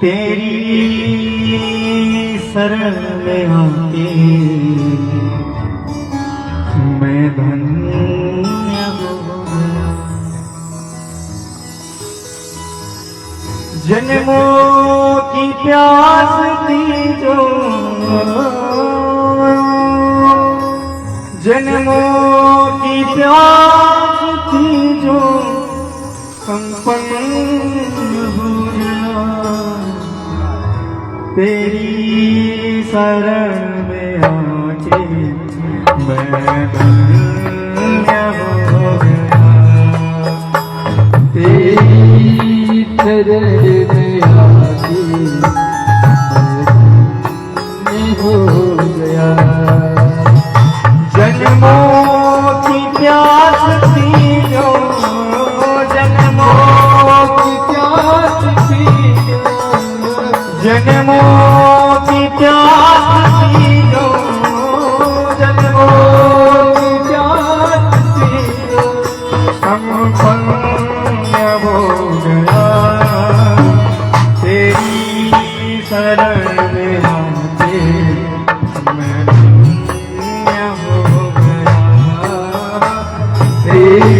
तेरी शरण में आके मैं धन्य हो गया। जन्मों की प्यास थी जो, जन्मों की प्यास थी जो संपन्न हो गया। तेरी शरण में आके मैं धन्य हो गया। तेरी शरण में आके मैं हो गया। जन्मों की प्यास थी जो, जन्मों की प्यास थी जो, जन्मों की प्यास थी जो, जन्मों की प्यास थी जो संपन्न हो गया। तेरी शरण में आके मैं धन्य हो गया। तेरी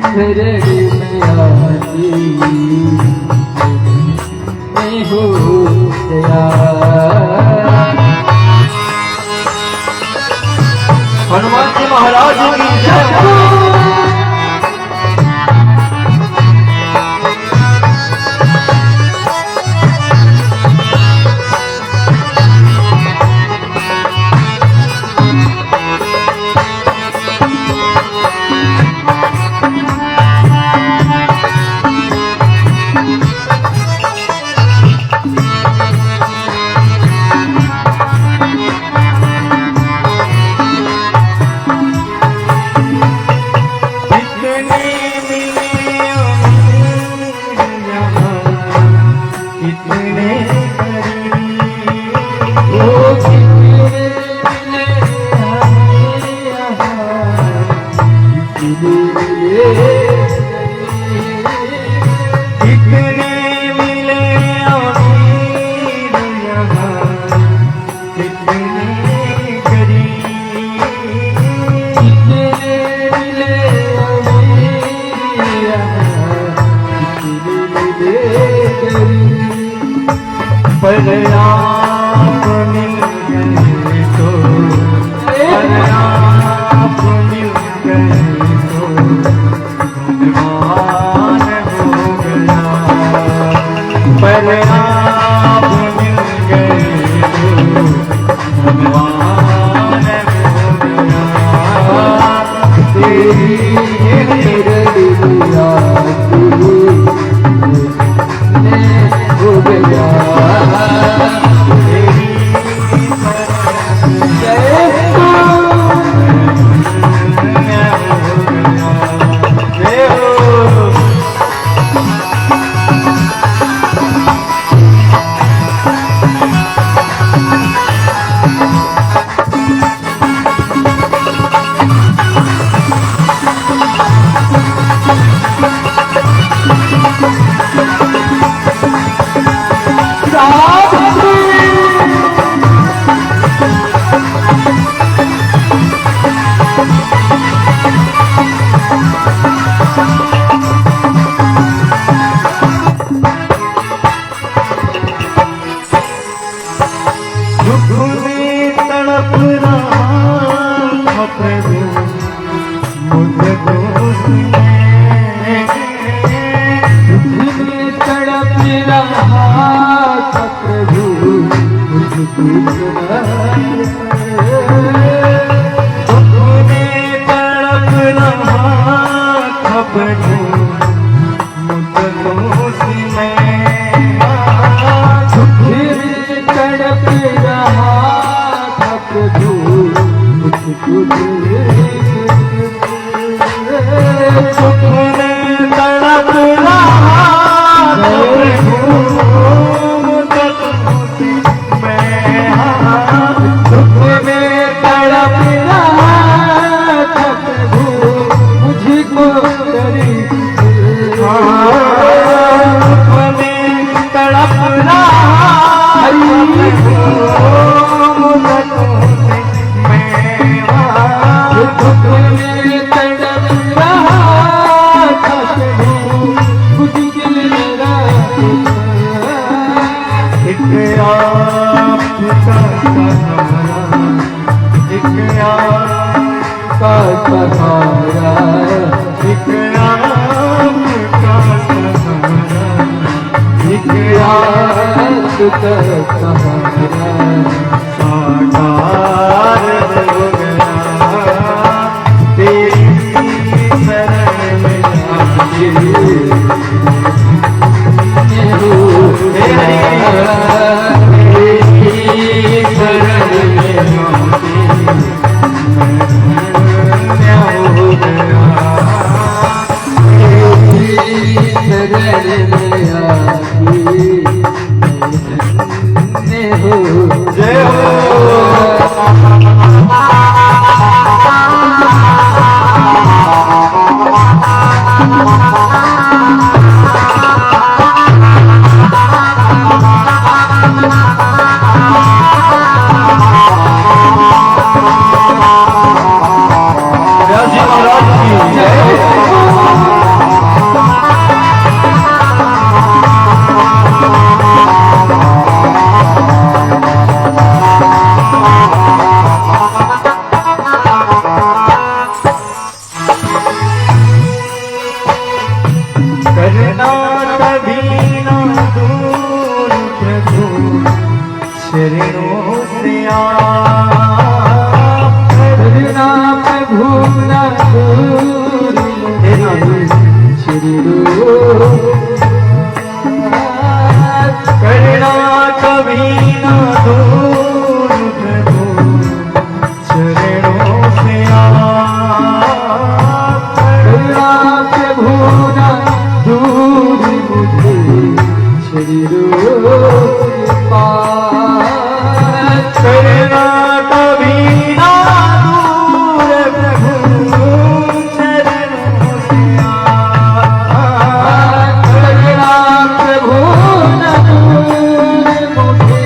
शरण में आके मैं हो गया। हनुमान जी महाराज की जय। पर आप मिल गए तो, पर आप मिल गए तो धनवान हो गया। पर आप मिल गए तो धनवान हो गया। तेरी हो गया। अपना दुख में तड़प रहा था प्रभु मुश्किल मेरा एक आपका सहारा, एक का सहारा एक आपका सहारा, एक आपका सहारा साकार हो गया तेरी शरण में आके। जय करना कभी ना दूर प्रभु शरणों से करना प्रभु न दूर करना कभी ना दूर प्रभु शरणों से करना प्रभु न दूर मुझे शरीरों के पास करना कभी ना दूर प्रभु चरणों से करना प्रभु न दूर मुझे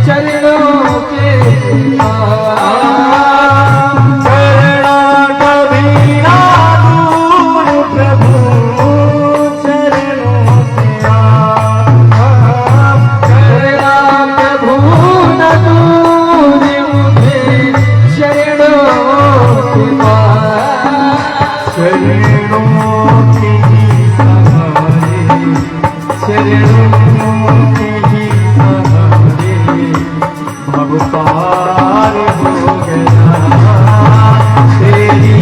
चरणों के पास करना कभी ना दूर प्रभु चरणों से करना प्रभु न दूर मुझे चरणों के पास चरणों के ही सहारे, चरणों के ही सहारे भव पार हो गया तेरी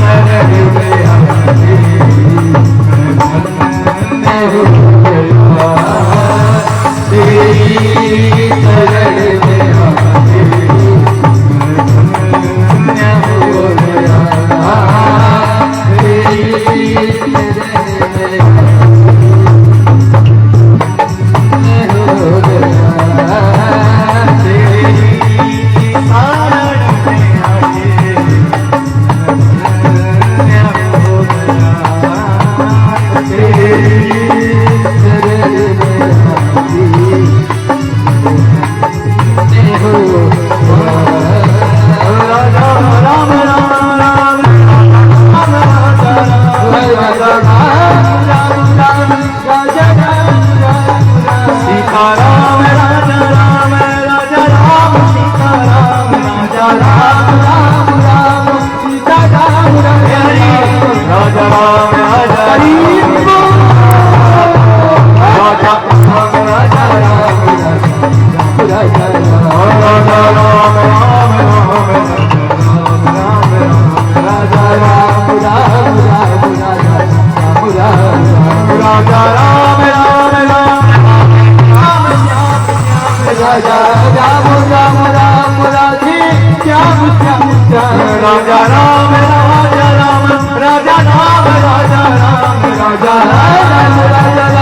शरण में आके मैं धन्य हो गया तेरी शरण में आके मैं धन्य हो गया तेरी राजा राम राजा राम राजा राम